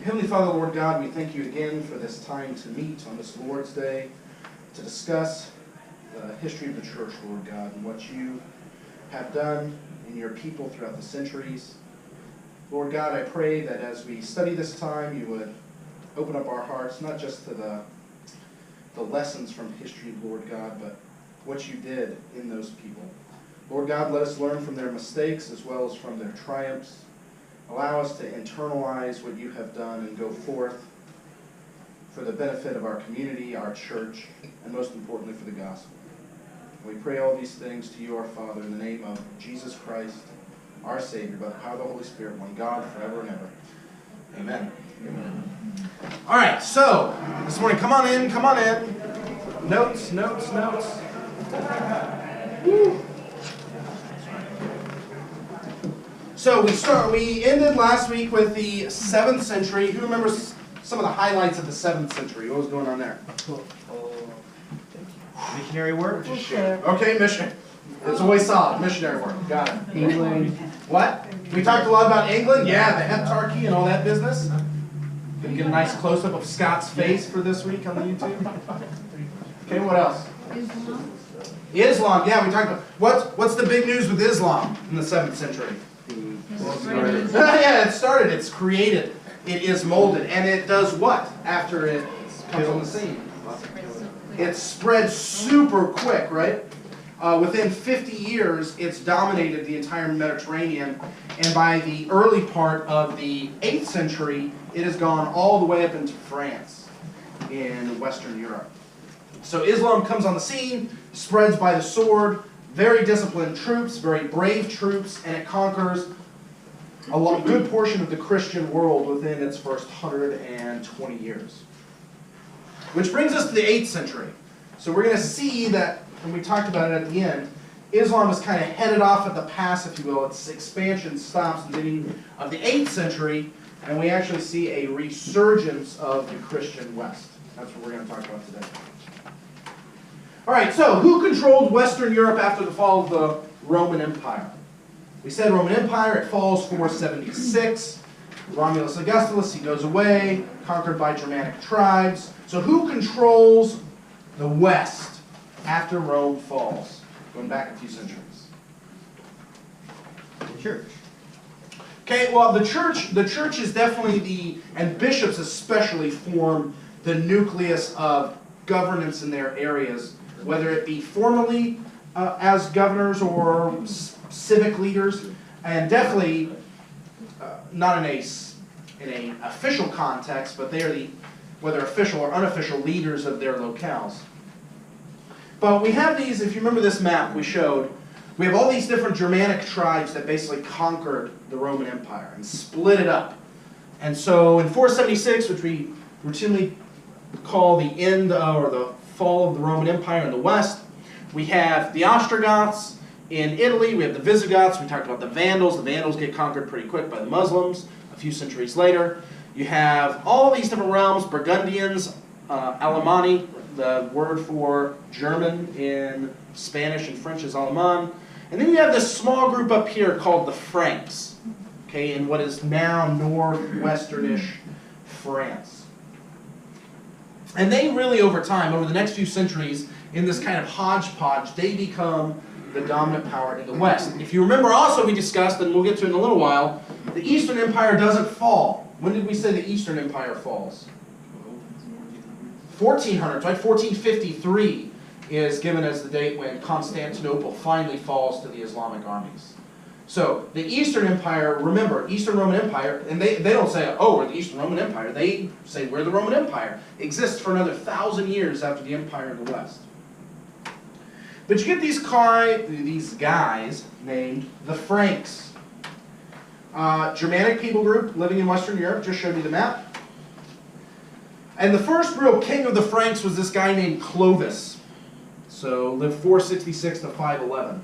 Heavenly Father, Lord God, we thank you again for this time to meet on this Lord's Day to discuss the history of the church, Lord God, and what you have done in your people throughout the centuries. Lord God, I pray that as we study this time, you would open up our hearts, not just to the lessons from history, Lord God, but what you did in those people. Lord God, let us learn from their mistakes as well as from their triumphs. Allow us to internalize what you have done and go forth for the benefit of our community, our church, and most importantly for the gospel. We pray all these things to you, our Father, in the name of Jesus Christ, our Savior, by the power of the Holy Spirit, one God, forever and ever. Amen. Amen. All right, so this morning, come on in, come on in. Notes. Woo. So we ended last week with the 7th century. Who remembers some of the highlights of the 7th century? What was going on there? Missionary work? Okay, mission. It's always solid. Missionary work. Got it. England. What? We talked a lot about England. Yeah, the heptarchy and all that business. Gonna get a nice close-up of Scott's face for this week on the YouTube. Okay, what else? Islam. Yeah, we talked about what's the big news with Islam in the 7th century? Yeah, it started. It's created. It is molded, and it does what after it comes on the scene? It spreads super quick, right? Within 50 years, it's dominated the entire Mediterranean, and by the early part of the 8th century, it has gone all the way up into France in Western Europe. So Islam comes on the scene, spreads by the sword, very disciplined troops, very brave troops, and it conquers a good portion of the Christian world within its first 120 years. Which brings us to the 8th century. So we're going to see that, and we talked about it at the end, Islam is kind of headed off at the pass, if you will. Its expansion stops at the beginning of the 8th century, and we actually see a resurgence of the Christian West. That's what we're going to talk about today. All right, so who controlled Western Europe after the fall of the Roman Empire? We said Roman Empire, it falls 476. Romulus Augustulus, he goes away, conquered by Germanic tribes. So who controls the West after Rome falls? Going back a few centuries. The church. Okay, well, the church is definitely and bishops especially form the nucleus of governance in their areas, whether it be formally as governors or civic leaders, and definitely not in a official context, but they are the, whether official or unofficial, leaders of their locales. But we have these, if you remember this map we showed, we have all these different Germanic tribes that basically conquered the Roman Empire and split it up. And so in 476, which we routinely call the end or the fall of the Roman Empire in the West, we have the Ostrogoths. In Italy, we have the Visigoths. We talked about the Vandals. The Vandals get conquered pretty quick by the Muslims a few centuries later. You have all these different realms, Burgundians, Alemanni, the word for German in Spanish and French is Allemand. And then you have this small group up here called the Franks, okay, in what is now northwesternish France. And they really, over time, over the next few centuries, in this kind of hodgepodge, they become the dominant power in the West. If you remember also we discussed, and we'll get to it in a little while, the Eastern Empire doesn't fall. When did we say the Eastern Empire falls? 1400s, right? 1453 is given as the date when Constantinople finally falls to the Islamic armies. So the Eastern Empire, remember, Eastern Roman Empire, and they don't say, oh, we're the Eastern Roman Empire. They say we're the Roman Empire. Exists for another 1,000 years after the Empire of the West. But you get these guys named the Franks. Germanic people group living in Western Europe, just showed you the map. And the first real king of the Franks was this guy named Clovis. So lived 466 to 511.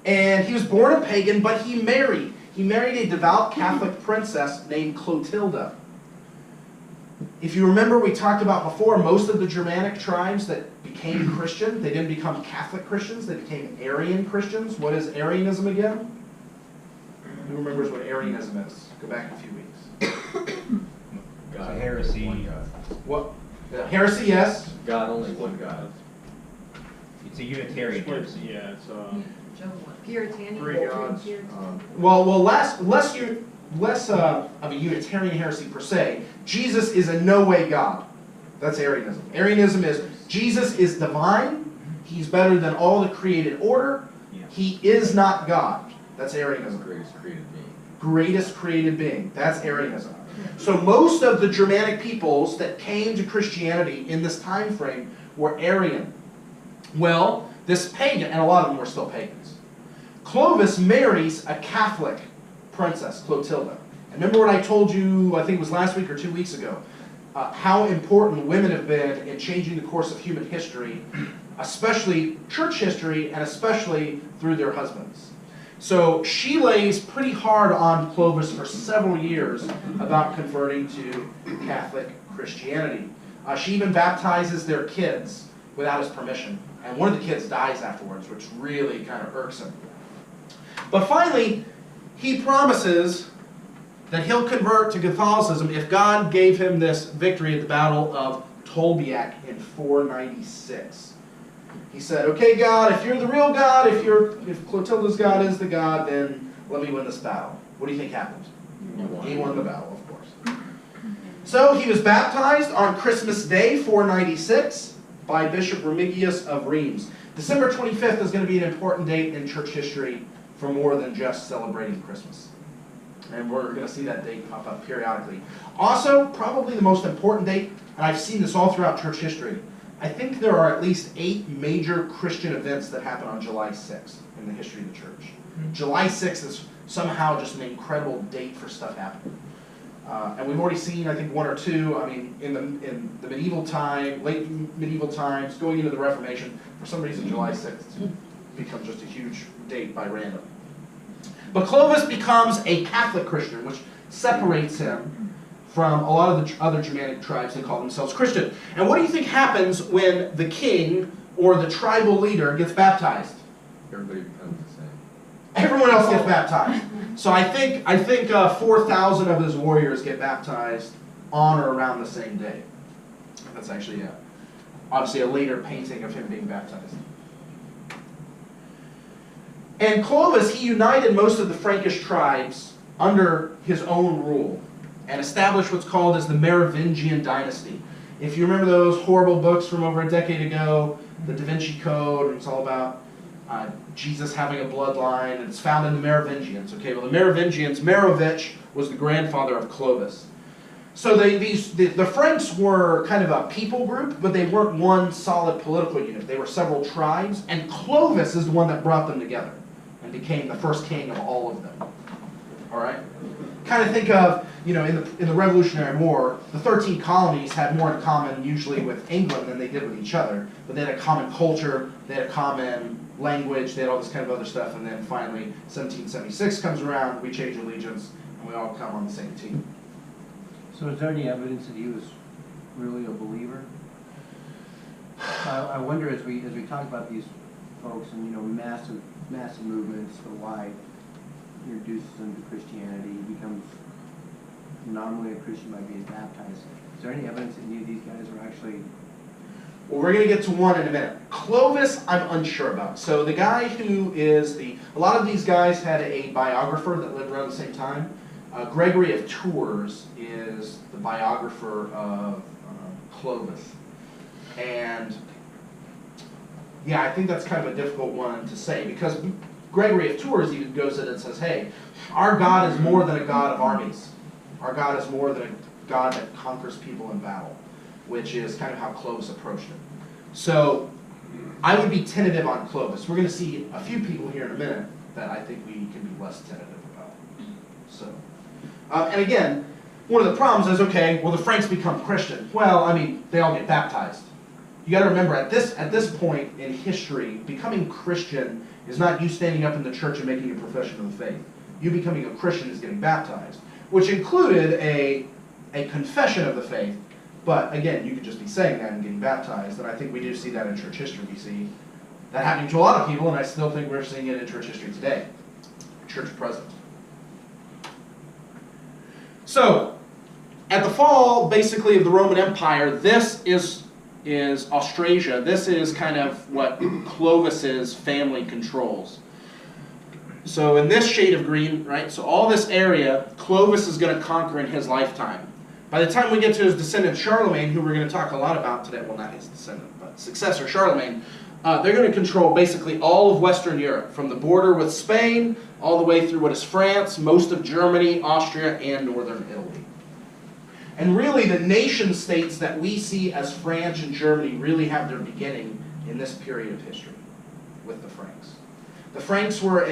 And he was born a pagan, but he married. He married a devout Catholic princess named Clotilda. If you remember, we talked about before, most of the Germanic tribes that became Christian, they didn't become Catholic Christians, they became Arian Christians. What is Arianism again? Who remembers what Arianism is? Go back a few weeks. heresy. One God. What? Heresy, yes. God, only one God. It's a Unitarian heresy. Yeah, it's Puritanian. three gods. Well, less of a Unitarian heresy per se. Jesus is in no way God. That's Arianism. Arianism is Jesus is divine. He's better than all the created order. Yeah. He is not God. That's Arianism. Greatest created being. Greatest created being. That's Arianism. So most of the Germanic peoples that came to Christianity in this time frame were Arian. Well, this pagan, and a lot of them were still pagans. Clovis marries a Catholic princess, Clotilda. And remember what I told you, I think it was last week or 2 weeks ago, how important women have been in changing the course of human history, especially church history, and especially through their husbands. So she lays pretty hard on Clovis for several years about converting to Catholic Christianity. She even baptizes their kids without his permission. And one of the kids dies afterwards, which really kind of irks him. But finally, he promises that he'll convert to Catholicism if God gave him this victory at the Battle of Tolbiac in 496. He said, okay, God, if you're the real God, if Clotilda's God is the God, then let me win this battle. What do you think happened? He won the battle, of course. So he was baptized on Christmas Day, 496, by Bishop Remigius of Reims. December 25th is going to be an important date in church history for more than just celebrating Christmas. And we're going to see that date pop up periodically. Also, probably the most important date, and I've seen this all throughout church history, I think there are at least 8 major Christian events that happen on July 6th in the history of the church. July 6th is somehow just an incredible date for stuff happening. And we've already seen, I think, 1 or 2. I mean, in the medieval time, late medieval times, going into the Reformation, for some reason July 6th becomes just a huge date by random. But Clovis becomes a Catholic Christian, which separates him from a lot of the other Germanic tribes that call themselves Christian. And what do you think happens when the king or the tribal leader gets baptized? Everybody becomes the same. Everyone else gets baptized. So I think 4,000 of his warriors get baptized on or around the same day. That's actually obviously a later painting of him being baptized. And Clovis, he united most of the Frankish tribes under his own rule and established what's called as the Merovingian dynasty. If you remember those horrible books from over a decade ago, the Da Vinci Code, and it's all about Jesus having a bloodline, and it's found in the Merovingians. Okay, well the Merovingians, Merovich was the grandfather of Clovis. So the Franks were kind of a people group, but they weren't one solid political unit. They were several tribes, and Clovis is the one that brought them together and became the first king of all of them. All right? Kind of think of, you know, in the Revolutionary War, the 13 colonies had more in common usually with England than they did with each other, but they had a common culture, they had a common language, they had all this kind of other stuff, and then finally 1776 comes around, we change allegiance, and we all come on the same team. So is there any evidence that he was really a believer? I wonder as we talk about these folks and, you know, massive movements for why he introduces them to Christianity, he becomes nominally a Christian by being baptized. Is there any evidence that any of these guys are actually... Well, we're going to get to one in a minute. Clovis, I'm unsure about. So the guy who is a lot of these guys had a biographer that lived around the same time. Gregory of Tours is the biographer of Clovis. And yeah, I think that's kind of a difficult one to say, because Gregory of Tours even goes in and says, hey, our God is more than a God of armies. Our God is more than a God that conquers people in battle, which is kind of how Clovis approached it. So I would be tentative on Clovis. We're going to see a few people here in a minute that I think we can be less tentative about. So, and again, one of the problems is, okay, well, the Franks become Christian. Well, I mean, they all get baptized. You got to remember, at this point in history, becoming Christian is not you standing up in the church and making a profession of the faith. You becoming a Christian is getting baptized, which included a confession of the faith. But again, you could just be saying that and getting baptized, and I think we do see that in church history. We see that happening to a lot of people, and I still think we're seeing it in church history today. Church present. So, At the fall, basically, of the Roman Empire, this is Austrasia. This is kind of what Clovis's family controls. So in this shade of green, right, so all this area, Clovis is going to conquer in his lifetime. By the time we get to his descendant Charlemagne, who we're going to talk a lot about today, well, not his descendant, but successor Charlemagne, they're going to control basically all of Western Europe, from the border with Spain all the way through what is France, most of Germany, Austria, and northern Italy. And really, the nation states that we see as France and Germany really have their beginning in this period of history with the Franks. The Franks were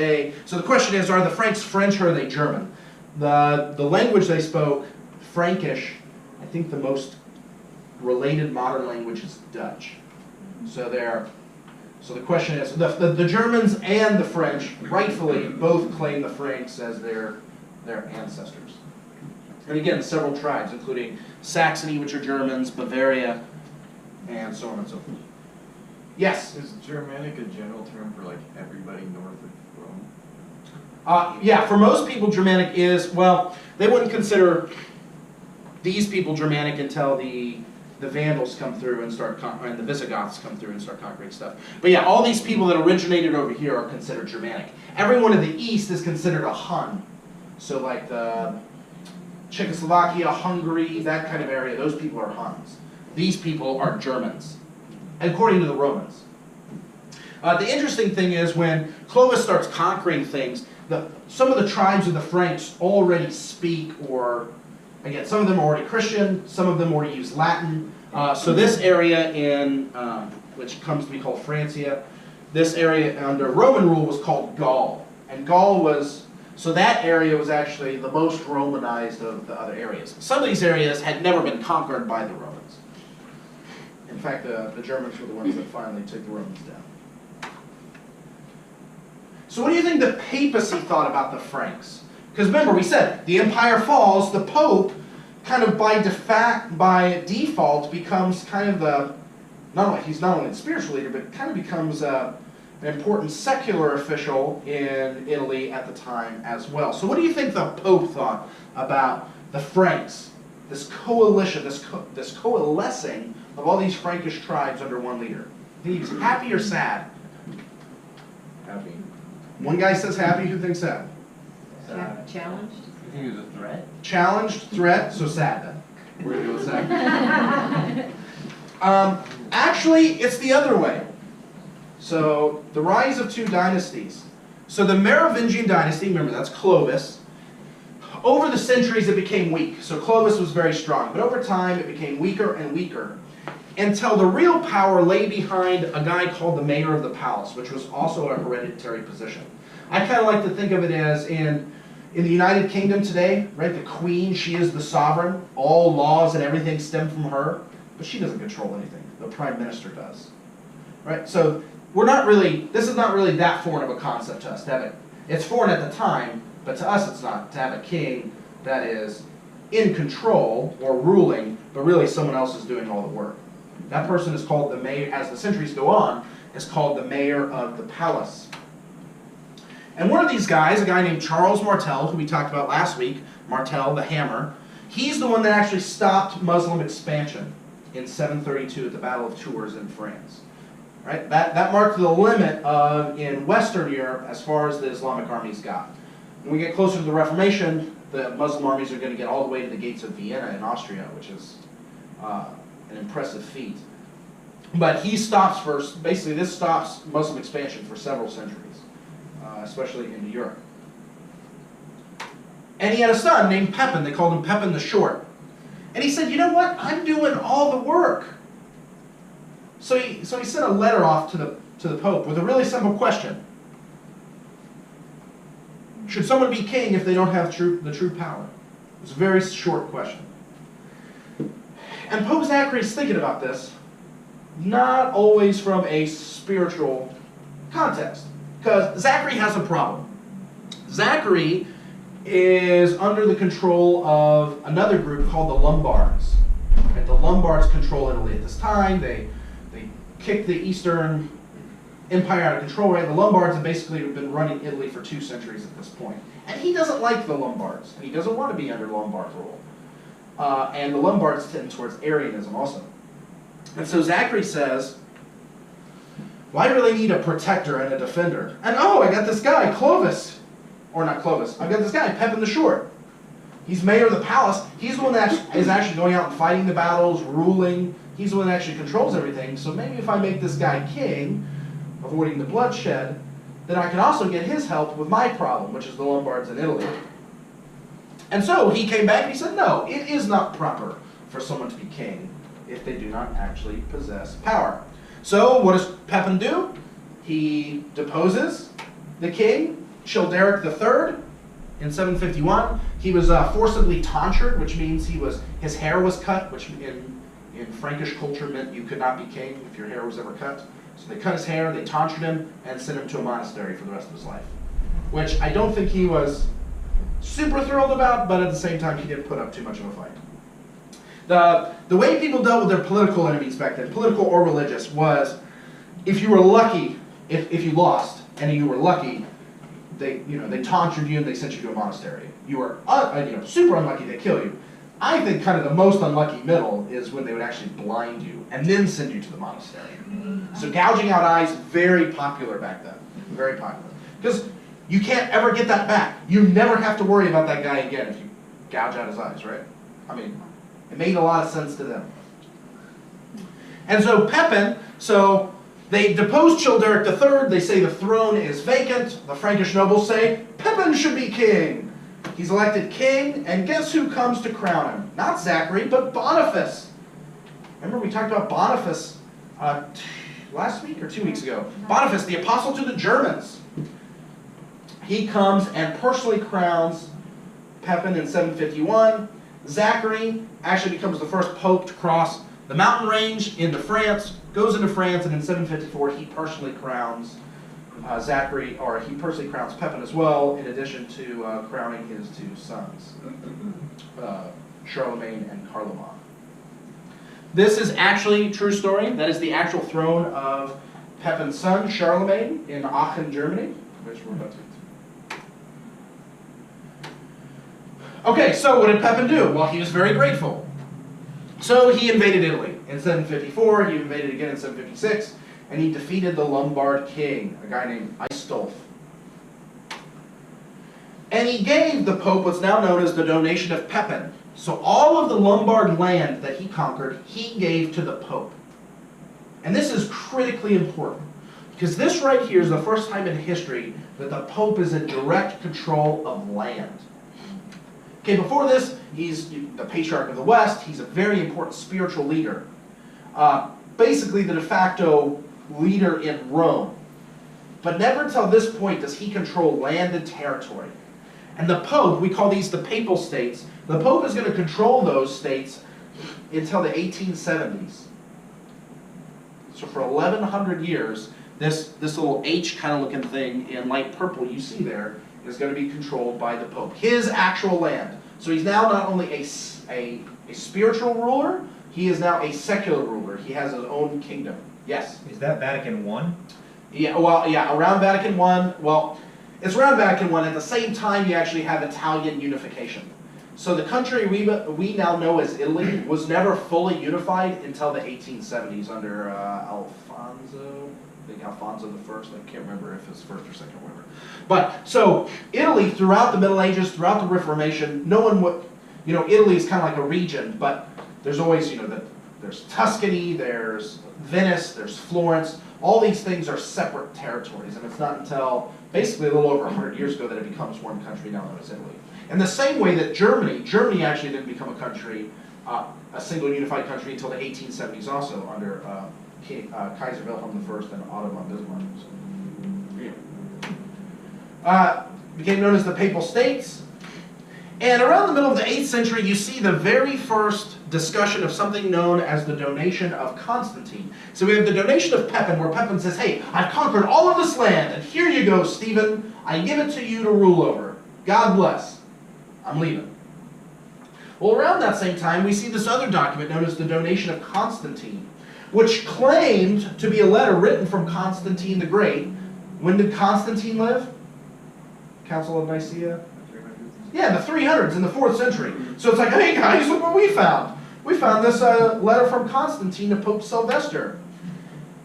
so the question is, are the Franks French or are they German? The language they spoke, Frankish, I think the most related modern language is Dutch. So the question is, the Germans and the French rightfully both claim the Franks as their ancestors. And again, several tribes, including Saxony, which are Germans, Bavaria, and so on and so forth. Yes? Is Germanic a general term for like everybody north of Rome? Yeah, for most people, Germanic is, well, they wouldn't consider these people Germanic until the Vandals come through and and the Visigoths come through and start conquering stuff. But yeah, all these people that originated over here are considered Germanic. Everyone in the east is considered a Hun. So like the Czechoslovakia, Hungary, that kind of area, those people are Huns. These people are Germans, according to the Romans. The interesting thing is when Clovis starts conquering things, some of the tribes of the Franks already speak, or again, some of them are already Christian, some of them already use Latin. So this area which comes to be called Francia, this area under Roman rule was called Gaul. And Gaul so that area was actually the most Romanized of the other areas. Some of these areas had never been conquered by the Romans. In fact, the Germans were the ones that finally took the Romans down. So what do you think the papacy thought about the Franks? Because remember, we said, the empire falls, the Pope kind of by default becomes kind of he's not only the spiritual leader, but kind of becomes an important secular official in Italy at the time as well. So what do you think the Pope thought about the Franks, this coalition, this coalescing of all these Frankish tribes under one leader? Do you think he was happy or sad? Happy. One guy says happy, who thinks sad? Challenged? You think it was a threat? Challenged, threat, so sad then. We're going to go with sad. Actually, it's the other way. So, the rise of two dynasties. So the Merovingian dynasty, remember that's Clovis. Over the centuries it became weak. So Clovis was very strong. But over time it became weaker and weaker, until the real power lay behind a guy called the mayor of the palace, which was also a hereditary position. I kind of like to think of it as in the United Kingdom today, right? The Queen, she is the sovereign. All laws and everything stem from her, but she doesn't control anything. The Prime Minister does, right? So this is not really that foreign of a concept to us to have it. It's foreign at the time, but to us it's not, to have a king that is in control or ruling, but really someone else is doing all the work. That person is called the mayor, as the centuries go on, is called the mayor of the palace. And one of these guys, a guy named Charles Martel, who we talked about last week, Martel the Hammer, he's the one that actually stopped Muslim expansion in 732 at the Battle of Tours in France. Right? That marked the limit in Western Europe as far as the Islamic armies got. When we get closer to the Reformation, the Muslim armies are going to get all the way to the gates of Vienna in Austria, which is an impressive feat. But he stops first. Basically, this stops Muslim expansion for several centuries, especially into Europe. And he had a son named Pepin. They called him Pepin the Short. And he said, you know what? I'm doing all the work. So he sent a letter off to the Pope with a really simple question. Should someone be king if they don't have the true power? It's a very short question. And Pope Zachary is thinking about this, not always from a spiritual context, because Zachary has a problem. Zachary is under the control of another group called the Lombards. Right? The Lombards control Italy at this time. They kicked the Eastern Empire out of control. Right? The Lombards have basically been running Italy for 2 centuries at this point. And he doesn't like the Lombards. And he doesn't want to be under Lombard rule. and the Lombards tend towards Arianism also. And so Zachary says, well, I really need a protector and a defender. And oh, I got this guy, Clovis. Or not Clovis. I got this guy, Pepin the Short. He's mayor of the palace. He's the one that is actually going out and fighting the battles, ruling. He's the one that actually controls everything. So maybe if I make this guy king, avoiding the bloodshed, then I can also get his help with my problem, which is the Lombards in Italy. And so he came back and he said, no, it is not proper for someone to be king if they do not actually possess power. So what does Pepin do? He deposes the king, Childeric III, in 751. He was forcibly tonsured, which means his hair was cut, which in Frankish culture meant you could not be king if your hair was ever cut. So they cut his hair, they tonsured him, and sent him to a monastery for the rest of his life. Which I don't think he was super thrilled about, but at the same time he didn't put up too much of a fight. The way people dealt with their political enemies back then, political or religious, was if you were lucky, if you lost, and you were lucky, they tonsured you and they sent you to a monastery. You were super unlucky, they kill you. I think kind of the most unlucky middle is when they would actually blind you and then send you to the monastery. So gouging out eyes, very popular back then. Very popular. Because you can't ever get that back. You never have to worry about that guy again if you gouge out his eyes, right? I mean, it made a lot of sense to them. And so Pepin, they depose Childeric III, they say the throne is vacant. The Frankish nobles say, Pepin should be king. He's elected king, and guess who comes to crown him? Not Zachary, but Boniface. Remember we talked about Boniface last week or 2 weeks ago. Boniface, the apostle to the Germans. He comes and personally crowns Pepin in 751. Zachary actually becomes the first pope to cross the mountain range into France, goes into France, and in 754 he personally crowns Zachary, or he personally crowns Pepin as well, in addition to crowning his two sons, Charlemagne and Carloman. This is actually a true story. That is the actual throne of Pepin's son, Charlemagne, in Aachen, Germany, which we're about to. Okay, so what did Pepin do? Well, he was very grateful. So he invaded Italy in 754, he invaded again in 756, and he defeated the Lombard king, a guy named Aistulf. And he gave the Pope what's now known as the donation of Pepin. So all of the Lombard land that he conquered, he gave to the Pope. And this is critically important, because this right here is the first time in history that the Pope is in direct control of land. Okay, before this, he's the Patriarch of the West. He's a very important spiritual leader. Basically the de facto leader in Rome. But never until this point does he control land and territory. And the Pope, we call these the Papal States, the Pope is going to control those states until the 1870s. So for 1100 years, this little H kind of looking thing in light purple you see there is going to be controlled by the Pope. His actual land. So he's now not only a spiritual ruler, he is now a secular ruler. He has his own kingdom. Yes? Is that Vatican I? Yeah, well, yeah, around Vatican I. Well, it's around Vatican I. At the same time, you actually have Italian unification. So the country we now know as Italy was never fully unified until the 1870s under Alfonso. I think Alfonso I. I can't remember if it's first or second or whatever. But, so, Italy, throughout the Middle Ages, throughout the Reformation, no one would, Italy is kind of like a region, but there's always, there's Tuscany, there's Venice, there's Florence. All these things are separate territories, and it's not until basically a little over 100 years ago that it becomes one country now known as Italy. In the same way that Germany actually didn't become a country, a single unified country until the 1870s also under Kaiser Wilhelm I and Otto von Bismarck. Became known as the Papal States. And around the middle of the 8th century, you see the very first discussion of something known as the donation of Constantine. So we have the donation of Pepin, where Pepin says, hey, I've conquered all of this land, and here you go, Stephen. I give it to you to rule over. God bless. I'm leaving. Well, around that same time, we see this other document known as the donation of Constantine, which claimed to be a letter written from Constantine the Great. When did Constantine live? Council of Nicaea? Yeah, in the 300s, in the 4th century. So it's like, hey guys, look what we found. We found this letter from Constantine to Pope Sylvester,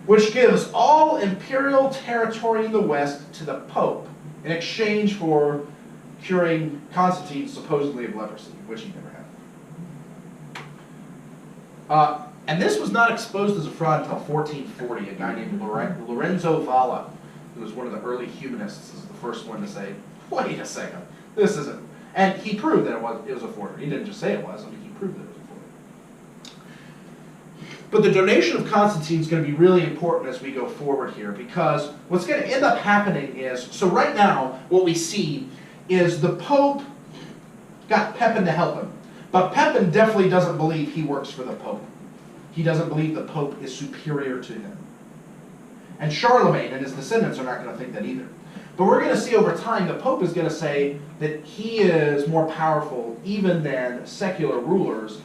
which gives all imperial territory in the West to the Pope in exchange for curing Constantine supposedly of leprosy, which he never had. And this was not exposed as a fraud until 1440. A guy named Lorenzo Valla, who was one of the early humanists, is the first one to say, wait a second, this isn't. And he proved that it was a forgery. He didn't just say it was, I mean, he proved that it was a forgery. But the donation of Constantine is going to be really important as we go forward here, because what's going to end up happening is, so right now, what we see is the Pope got Pepin to help him. But Pepin definitely doesn't believe he works for the Pope. He doesn't believe the Pope is superior to him. And Charlemagne and his descendants are not going to think that either. But we're going to see over time the Pope is going to say that he is more powerful even than secular rulers,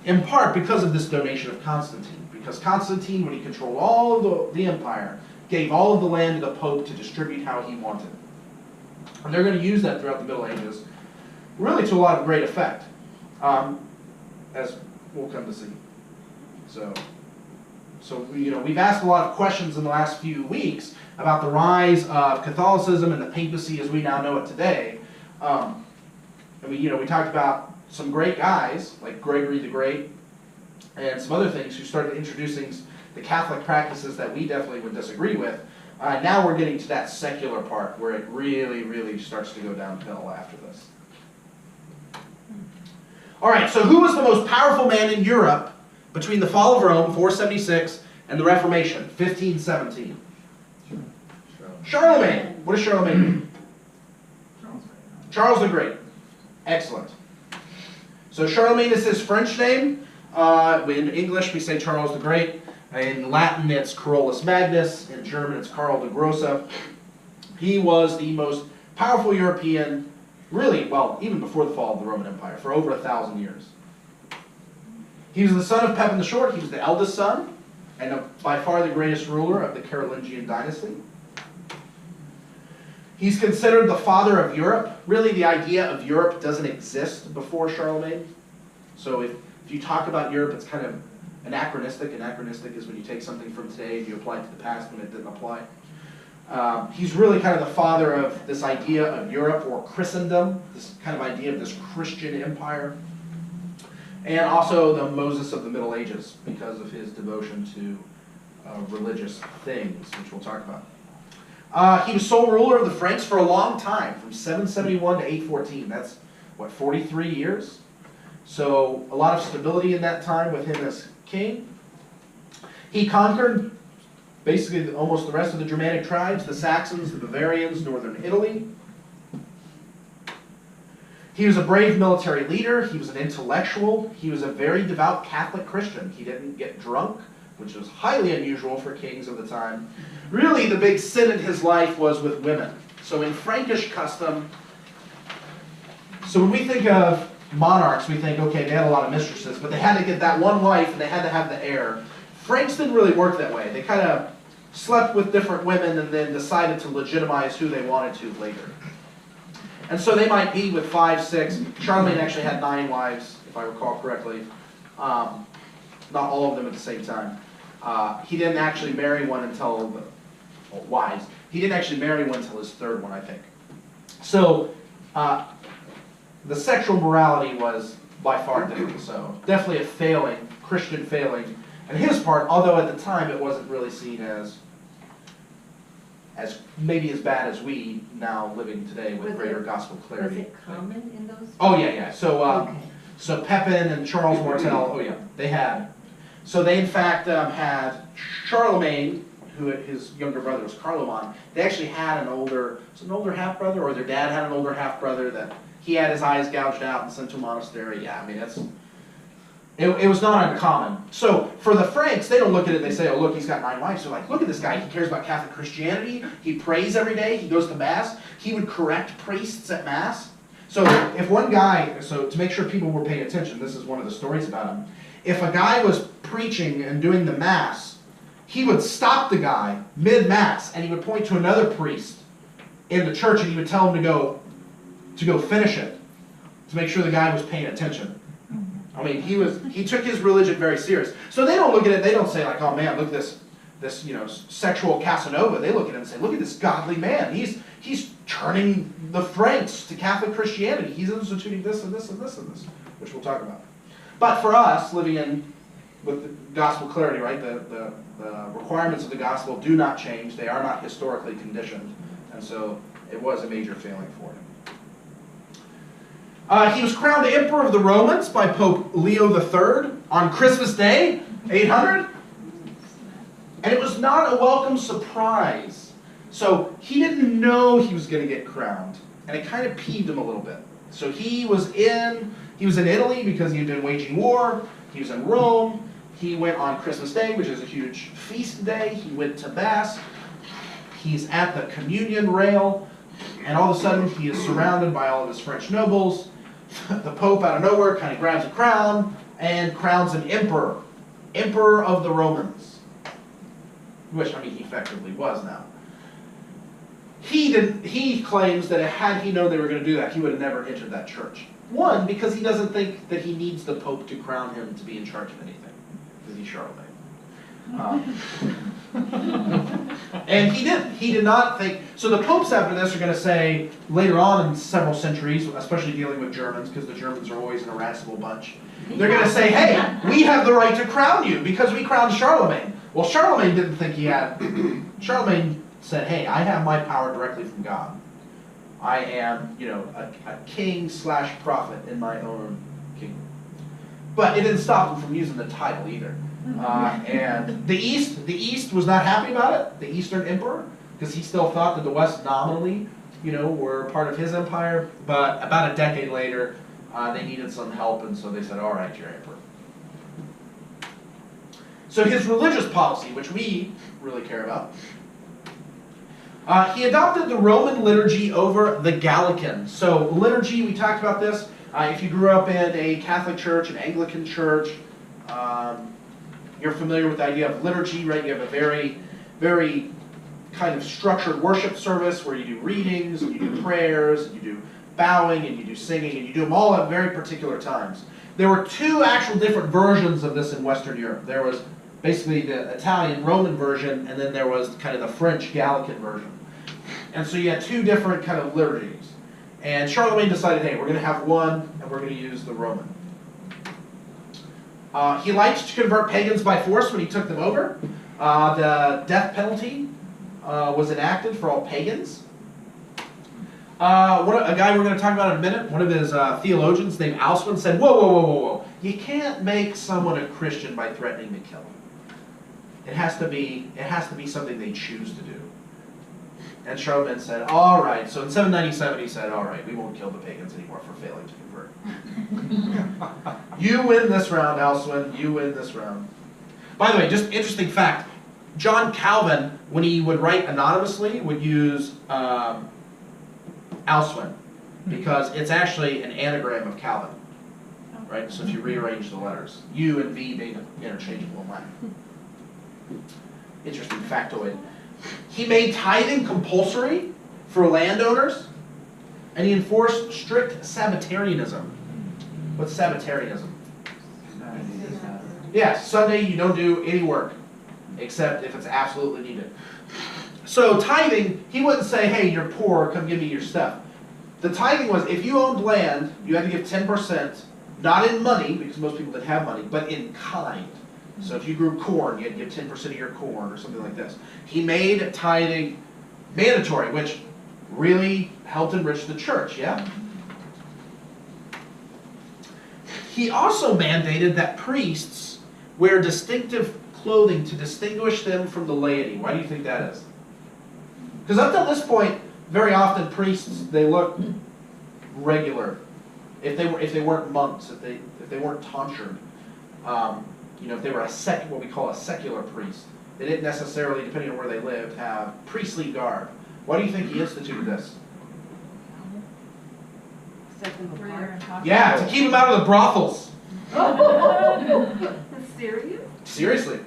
in part because of this donation of Constantine. Because Constantine, when he controlled all of the empire, gave all of the land to the Pope to distribute how he wanted. And they're going to use that throughout the Middle Ages, really to a lot of great effect, as we'll come to see. So we've asked a lot of questions in the last few weeks about the rise of Catholicism and the papacy as we now know it today. And we talked about some great guys like Gregory the Great and some other things who started introducing the Catholic practices that we definitely would disagree with. Now we're getting to that secular part where it really, really starts to go downhill after this. All right, so who was the most powerful man in Europe between the fall of Rome, 476, and the Reformation, 1517? Charlemagne. What does Charlemagne mean? Charles the Great. Excellent. So Charlemagne is his French name. In English, we say Charles the Great. In Latin, it's Carolus Magnus. In German, it's Karl the Grosse. He was the most powerful European, really, well, even before the fall of the Roman Empire, for over 1,000 years. He was the son of Pepin the Short. He was the eldest son, and by far the greatest ruler of the Carolingian dynasty. He's considered the father of Europe. Really, the idea of Europe doesn't exist before Charlemagne. So if you talk about Europe, it's kind of anachronistic. Anachronistic is when you take something from today and you apply it to the past when it didn't apply. He's really kind of the father of this idea of Europe, or Christendom, this kind of idea of this Christian empire. And also the Moses of the Middle Ages, because of his devotion to religious things, which we'll talk about. He was sole ruler of the Franks for a long time, from 771 to 814. That's, 43 years? So a lot of stability in that time with him as king. He conquered basically almost the rest of the Germanic tribes, the Saxons, the Bavarians, northern Italy. He was a brave military leader. He was an intellectual. He was a very devout Catholic Christian. He didn't get drunk, which was highly unusual for kings of the time. Really, the big sin in his life was with women. So in Frankish custom, so when we think of monarchs, we think, okay, they had a lot of mistresses, but they had to get that one wife and they had to have the heir. Franks didn't really work that way. They kind of slept with different women and then decided to legitimize who they wanted to later. And so they might be with 5, 6. Charlemagne actually had 9 wives, if I recall correctly. Not all of them at the same time. He didn't actually marry one until, wives. He didn't actually marry one until his 3rd one, I think. So the sexual morality was by far different. So definitely a failing, Christian failing. And his part, although at the time it wasn't really seen as maybe as bad as we now living today with greater gospel clarity. Was it common in those? Oh yeah. So Okay. so Pepin and Charles Martel, oh yeah, they had. So they in fact had Charlemagne, who his younger brother was Carloman. They actually had an older half-brother, or their dad had an older half-brother that he had his eyes gouged out and sent to a monastery. Yeah, I mean it was not uncommon. So for the Franks, they don't look at it and they say, oh look, he's got 9 wives. They're like, look at this guy, he cares about Catholic Christianity, he prays every day, he goes to Mass, he would correct priests at Mass. So if one guy, so to make sure people were paying attention, this is one of the stories about him. If a guy was preaching and doing the Mass, he would stop the guy mid-Mass and he would point to another priest in the church and he would tell him to go finish it. to make sure the guy was paying attention. I mean, he took his religion very serious. So they don't look at it, they don't say like, oh man, look at this sexual Casanova. They look at him and say, look at this godly man. He's turning the Franks to Catholic Christianity. He's instituting this and this and this and this, which we'll talk about. But for us, living in with the gospel clarity, right? The requirements of the gospel do not change. They are not historically conditioned. And so it was a major failing for him. He was crowned Emperor of the Romans by Pope Leo III on Christmas Day, 800. And it was not a welcome surprise. So he didn't know he was going to get crowned. And it kind of peeved him a little bit. So he was in Italy because he had been waging war. He was in Rome. He went on Christmas Day, which is a huge feast day. He went to Mass. He's at the communion rail. And all of a sudden, he is surrounded by all of his French nobles. The Pope, out of nowhere, kind of grabs a crown and crowns him emperor. Emperor of the Romans. Which, I mean, he effectively was now. He claims that had he known they were going to do that, he would have never entered that church. One, because he doesn't think that he needs the Pope to crown him to be in charge of anything. Because he's Charlemagne. And he did not think, so the popes after this are going to say, later on in several centuries, especially dealing with Germans, because the Germans are always an irascible bunch, they're going to say, hey, we have the right to crown you, because we crowned Charlemagne. Well, Charlemagne didn't think he had, Charlemagne said, hey, I have my power directly from God. I am, a king/prophet in my own kingdom. But it didn't stop him from using the title either. And the East was not happy about it, the Eastern Emperor, because he still thought that the West nominally, were part of his empire. But about a decade later, they needed some help, and so they said, all right, you're emperor. So his religious policy, which we really care about, he adopted the Roman liturgy over the Gallican. So liturgy, we talked about this. If you grew up in a Catholic church, an Anglican church, you're familiar with the idea of liturgy, right? You have a very, very kind of structured worship service where you do readings, and you do prayers, and you do bowing, and you do singing, and you do them all at very particular times. There were two actual different versions of this in Western Europe. There was basically the Italian Roman version, and then there was kind of the French Gallican version. And so you had two different kind of liturgies. And Charlemagne decided, hey, we're going to have one, and we're going to use the Roman. He liked to convert pagans by force when he took them over. The death penalty was enacted for all pagans. A guy we're going to talk about in a minute, one of his theologians named Alcuin said, whoa, whoa, whoa, whoa, whoa. You can't make someone a Christian by threatening to kill him. It has to be something they choose to do. And Charlemagne said, all right. So in 797 he said, all right, we won't kill the pagans anymore for failing to convert. You win this round, Alcuin. You win this round. By the way, just interesting fact. John Calvin, when he would write anonymously, would use Alcuin, because it's actually an anagram of Calvin. Right? So if you rearrange the letters, U and V being interchangeable in Latin. Interesting factoid. He made tithing compulsory for landowners, and he enforced strict Sabbatarianism. What's Sabbatarianism? Yeah, Sunday you don't do any work, except if it's absolutely needed. So tithing, he wouldn't say, hey, you're poor, come give me your stuff. The tithing was, if you owned land, you had to give 10%, not in money, because most people didn't have money, but in kind. So if you grew corn, you had to give 10% of your corn, or something like this. He made tithing mandatory, which really helped enrich the church, yeah? He also mandated that priests wear distinctive clothing to distinguish them from the laity. Why do you think that is? Because up till this point, very often priests, they looked regular. If they weren't monks, if they weren't tonsured, if they were what we call a secular priest, they didn't necessarily, depending on where they lived, have priestly garb. Why do you think he instituted this? Yeah, to keep them out of the brothels. Serious? Seriously.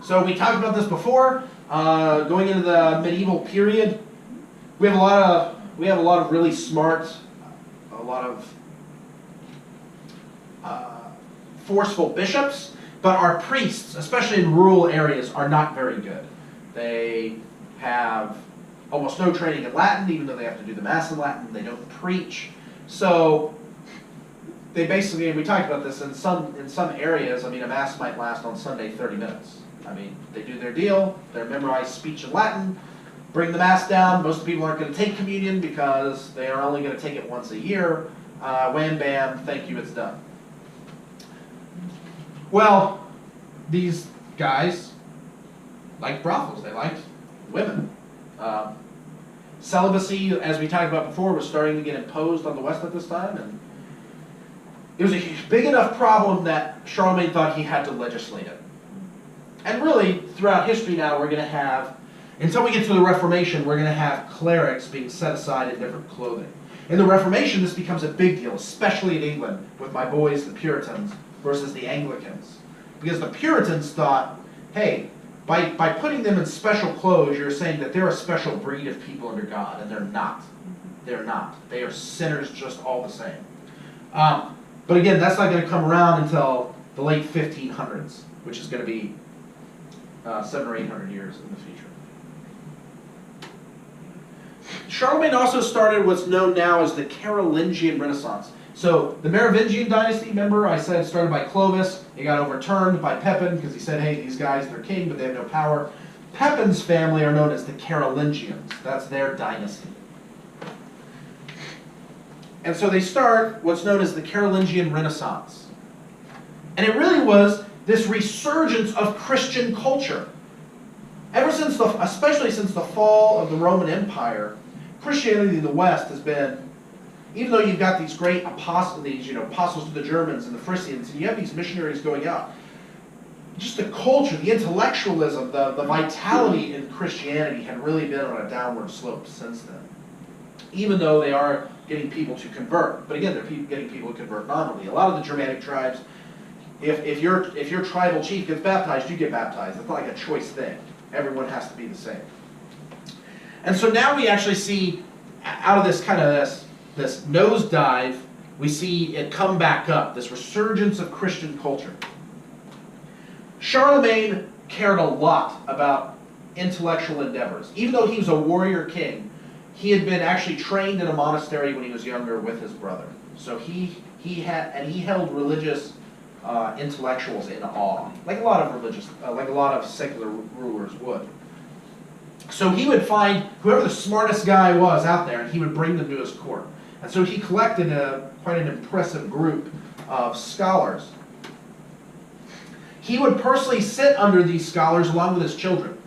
So we talked about this before. Going into the medieval period, we have a lot of really smart, a lot of forceful bishops, but our priests, especially in rural areas, are not very good. They have almost no training in Latin, even though they have to do the Mass in Latin. They don't preach. So they basically, and we talked about this, in some areas, I mean, a Mass might last on Sunday 30 minutes. I mean, they do their deal, they memorize speech in Latin, bring the Mass down. Most people aren't going to take communion because they are only going to take it once a year. Wham, bam, thank you, it's done. Well, these guys liked brothels, they liked women. Celibacy, as we talked about before, was starting to get imposed on the West at this time, and it was a big enough problem that Charlemagne thought he had to legislate it. And really, throughout history now, we're going to have, until we get to the Reformation, we're going to have clerics being set aside in different clothing. In the Reformation, this becomes a big deal, especially in England, with my boys, the Puritans, versus the Anglicans. Because the Puritans thought, hey, by putting them in special clothes, you're saying that they're a special breed of people under God, and they're not. They're not. They are sinners just all the same. But again, that's not going to come around until the late 1500s, which is going to be 700 or 800 years in the future. Charlemagne also started what's known now as the Carolingian Renaissance. So the Merovingian dynasty, remember I said started by Clovis. It got overturned by Pepin because he said, hey, these guys, they're king, but they have no power. Pepin's family are known as the Carolingians. That's their dynasty. And so they start what's known as the Carolingian Renaissance. And it really was this resurgence of Christian culture. Ever since especially since the fall of the Roman Empire, Christianity in the West has been, even though you've got these great apostles, apostles to the Germans and the Frisians, and you have these missionaries going out, just the culture, the intellectualism, the vitality in Christianity had really been on a downward slope since then. Even though they are getting people to convert. But again, they're getting people to convert nominally. A lot of the Germanic tribes, if your tribal chief gets baptized, you get baptized. It's not like a choice thing. Everyone has to be the same. And so now we actually see, out of this kind of this nosedive, we see it come back up, this resurgence of Christian culture. Charlemagne cared a lot about intellectual endeavors. Even though he was a warrior king, he had been actually trained in a monastery when he was younger with his brother. So he held religious intellectuals in awe, like a lot of secular rulers would. So he would find whoever the smartest guy was out there, and he would bring them to his court. And so he collected quite an impressive group of scholars. He would personally sit under these scholars along with his children.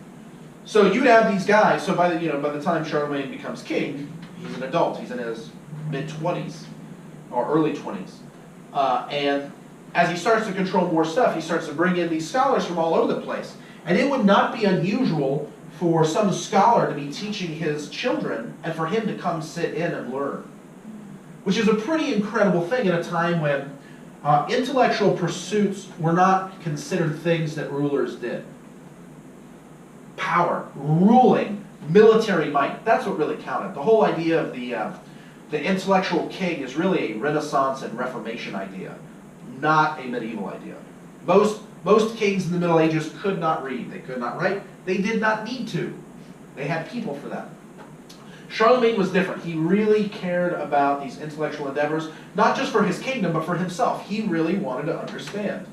So you'd have these guys. So by the time Charlemagne becomes king, he's an adult. He's in his mid-20s or early 20s, and as he starts to control more stuff, he starts to bring in these scholars from all over the place. And it would not be unusual for some scholar to be teaching his children and for him to come sit in and learn, which is a pretty incredible thing at a time when intellectual pursuits were not considered things that rulers did. Power, ruling, military might, that's what really counted. The whole idea of the intellectual king is really a Renaissance and Reformation idea, not a medieval idea. Most kings in the Middle Ages could not read. They could not write. They did not need to. They had people for that. Charlemagne was different. He really cared about these intellectual endeavors, not just for his kingdom, but for himself. He really wanted to understand.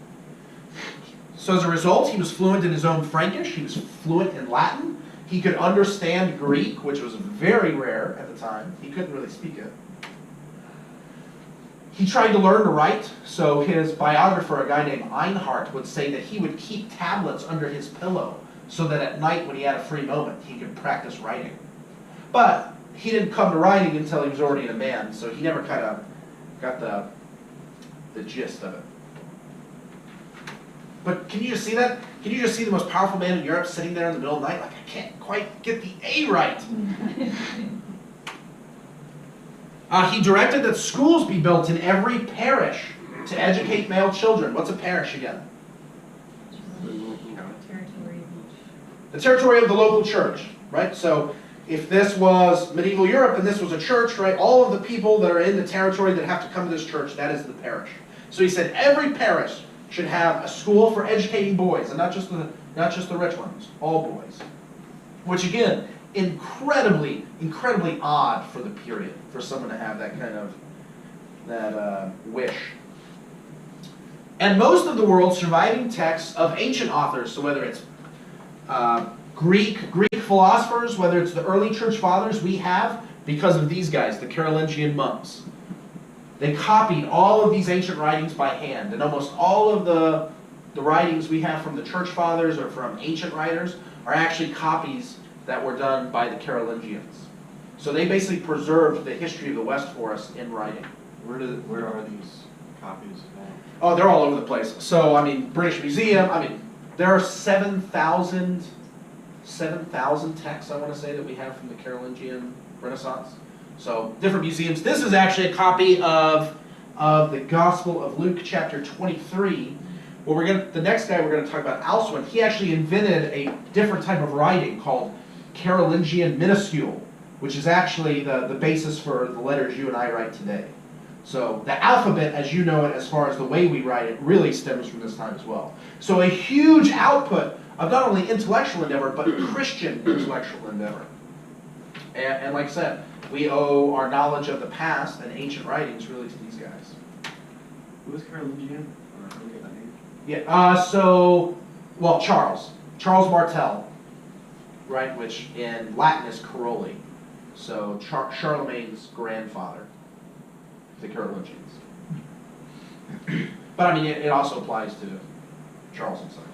So as a result, he was fluent in his own Frankish. He was fluent in Latin. He could understand Greek, which was very rare at the time. He couldn't really speak it. He tried to learn to write, so his biographer, a guy named Einhard, would say that he would keep tablets under his pillow so that at night when he had a free moment, he could practice writing. But he didn't come to writing until he was already a man, so he never kind of got the gist of it. But can you just see that? Can you just see the most powerful man in Europe sitting there in the middle of the night like, I can't quite get the A right? He directed that schools be built in every parish to educate male children. What's a parish again? The territory of the local church, right? So if this was medieval Europe and this was a church, right, all of the people that are in the territory that have to come to this church, that is the parish. So he said every parish should have a school for educating boys, and not just the rich ones, all boys. Which again, incredibly odd for the period, for someone to have that kind of wish. And most of the world's surviving texts of ancient authors, so whether it's Greek philosophers, whether it's the early church fathers, we have because of these guys, the Carolingian monks. They copied all of these ancient writings by hand, and almost all of the writings we have from the church fathers or from ancient writers are actually copies that were done by the Carolingians. So they basically preserved the history of the West for us in writing. Where are these copies now? Oh, they're all over the place. So, I mean, British Museum, there are 7,000 texts, I want to say, that we have from the Carolingian Renaissance. So, different museums. This is actually a copy of the Gospel of Luke, chapter 23. Well, the next guy we're going to talk about, Alcuin, he actually invented a different type of writing called Carolingian minuscule, which is actually the basis for the letters you and I write today. So the alphabet, as you know it, as far as the way we write it, really stems from this time as well. So a huge output of not only intellectual endeavor, but Christian intellectual endeavor. And like I said, we owe our knowledge of the past and ancient writings really to these guys. Who was Carolingian? Or can we get that name? Yeah, Charles Martel, right, which in Latin is Caroli. So Charlemagne's grandfather, the Carolingians. But it also applies to Charles himself.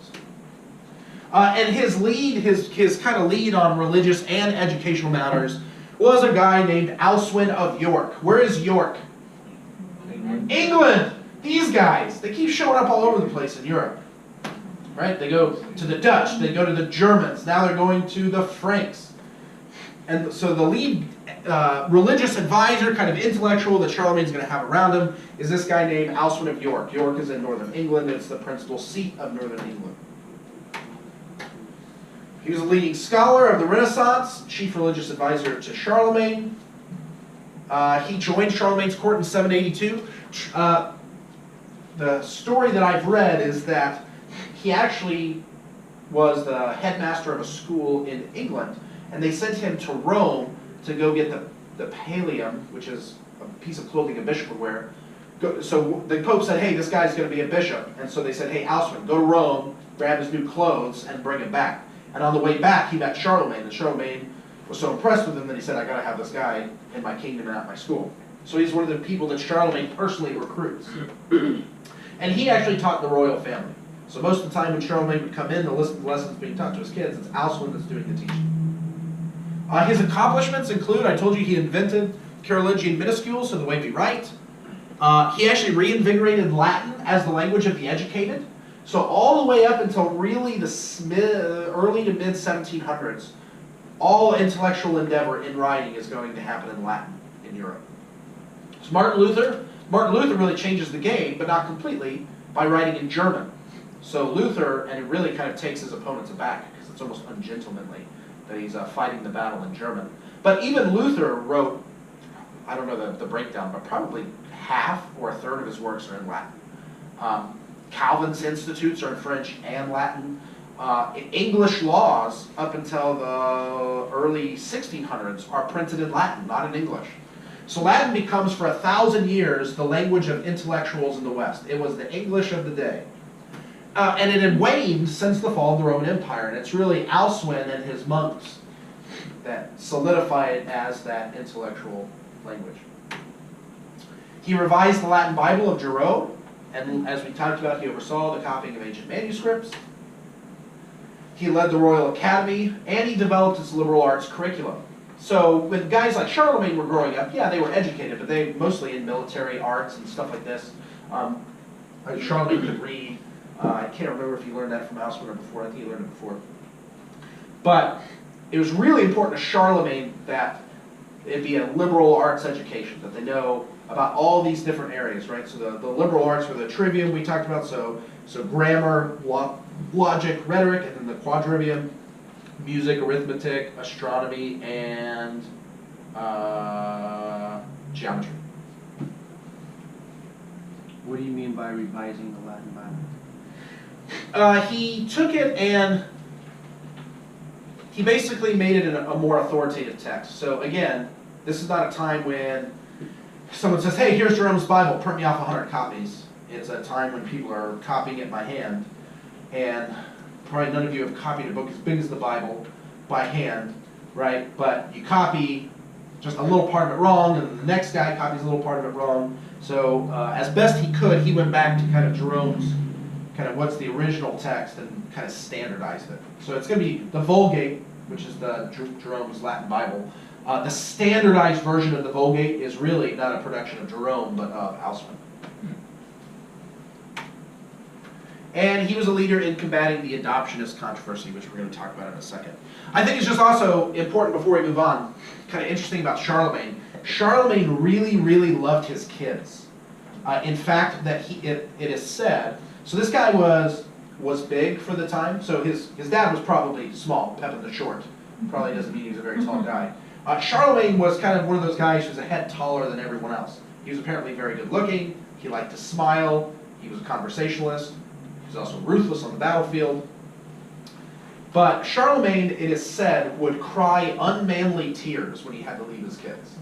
And his kind of lead on religious and educational matters was a guy named Alcuin of York. Where is York? England! These guys, they keep showing up all over the place in Europe. Right? They go to the Dutch, they go to the Germans, now they're going to the Franks. And so the lead religious advisor, kind of intellectual that Charlemagne's going to have around him, is this guy named Alcuin of York. York is in northern England. It's the principal seat of northern England. He was a leading scholar of the Renaissance, chief religious advisor to Charlemagne. He joined Charlemagne's court in 782. The story that I've read is that he actually was the headmaster of a school in England, and they sent him to Rome to go get the pallium, which is a piece of clothing a bishop would wear. So the Pope said, hey, this guy's going to be a bishop. And so they said, hey, Alcuin, go to Rome, grab his new clothes, and bring him back. And on the way back, he met Charlemagne, and Charlemagne was so impressed with him that he said, I got to have this guy in my kingdom and at my school. So he's one of the people that Charlemagne personally recruits. And he actually taught the royal family. So most of the time when Charlemagne would come in to listen to lessons being taught to his kids, it's Alcuin that's doing the teaching. His accomplishments include, I told you he invented Carolingian minuscule, so the way we write. He actually reinvigorated Latin as the language of the educated. So all the way up until really the early to mid 1700s, all intellectual endeavor in writing is going to happen in Latin in Europe. So Martin Luther really changes the game, but not completely, by writing in German. So Luther, and it really kind of takes his opponents aback, because it's almost ungentlemanly that he's fighting the battle in German. But even Luther wrote, I don't know the breakdown, but probably half or a third of his works are in Latin. Calvin's institutes are in French and Latin. English laws up until the early 1600s are printed in Latin, not in English. So Latin becomes for 1,000 years the language of intellectuals in the West. It was the English of the day. And it had waned since the fall of the Roman Empire, and it's really Alcuin and his monks that solidify it as that intellectual language. He revised the Latin Bible of Jerome, and as we talked about, he oversaw the copying of ancient manuscripts. He led the Royal Academy, and he developed its liberal arts curriculum. So when guys like Charlemagne were growing up, yeah, they were educated, but they mostly in military arts and stuff like this. Charlemagne could read. I can't remember if he learned that from Alcuin or before. I think he learned it before. But it was really important to Charlemagne that it be a liberal arts education, that they know about all these different areas, right? So the liberal arts were the trivium we talked about, so grammar, logic, rhetoric, and then the quadrivium, music, arithmetic, astronomy, and geometry. What do you mean by revising the Latin Bible? He took it and he basically made it a more authoritative text. So again, this is not a time when someone says, hey, here's Jerome's Bible, print me off 100 copies. It's a time when people are copying it by hand. And probably none of you have copied a book as big as the Bible by hand, right? But you copy just a little part of it wrong, and then the next guy copies a little part of it wrong. So as best he could, he went back to kind of Jerome's, kind of what's the original text, and kind of standardized it. So it's going to be the Vulgate, which is the Jerome's Latin Bible. The standardized version of the Vulgate is really not a production of Jerome, but of Alcuin. And he was a leader in combating the adoptionist controversy, which we're going to talk about in a second. I think it's just also important, before we move on, kind of interesting about Charlemagne. Charlemagne really, really loved his kids. In fact, that it is said, so this guy was big for the time, so his dad was probably small, Pepin the Short. Probably doesn't mean he was a very tall guy. Charlemagne was kind of one of those guys who was a head taller than everyone else. He was apparently very good looking, he liked to smile, he was a conversationalist, he was also ruthless on the battlefield. But Charlemagne, it is said, would cry unmanly tears when he had to leave his kids.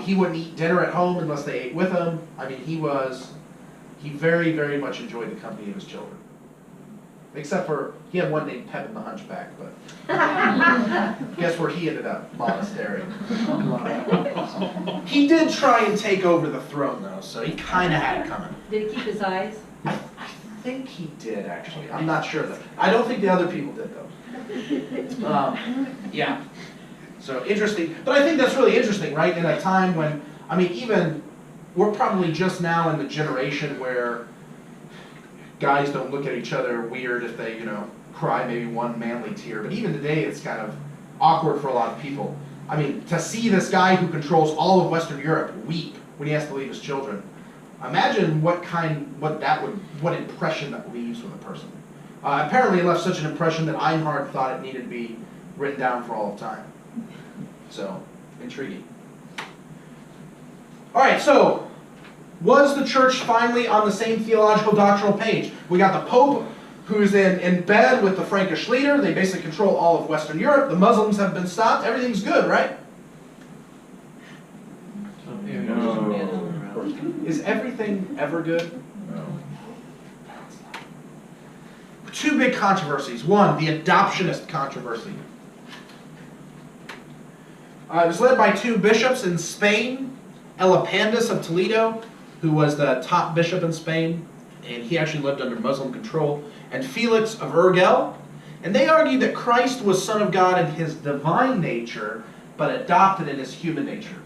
He wouldn't eat dinner at home unless they ate with him. I mean, he very, very much enjoyed the company of his children. Except for, he had one named Pepin the Hunchback, but guess where he ended up? Monastery. He did try and take over the throne, though, so he kind of had it coming. Did he keep his eyes? I think he did, actually. I'm not sure, though. I don't think the other people did, though. Yeah. So, interesting. But I think that's really interesting, right? In a time when, I mean, even, we're probably just now in the generation where guys don't look at each other weird if they, cry maybe one manly tear. But even today, it's kind of awkward for a lot of people. I mean, to see this guy who controls all of Western Europe weep when he has to leave his children, imagine what impression that leaves with a person. Apparently, it left such an impression that Einhard thought it needed to be written down for all of time. So, intriguing. All right, so was the church finally on the same theological doctrinal page? We got the Pope, who's in bed with the Frankish leader. They basically control all of Western Europe. The Muslims have been stopped. Everything's good, right? No. Is everything ever good? No. Two big controversies. One, the adoptionist controversy. It was led by two bishops in Spain, Elipandus of Toledo, who was the top bishop in Spain, and he actually lived under Muslim control, and Felix of Urgell. And they argued that Christ was Son of God in his divine nature, but adopted in his human nature.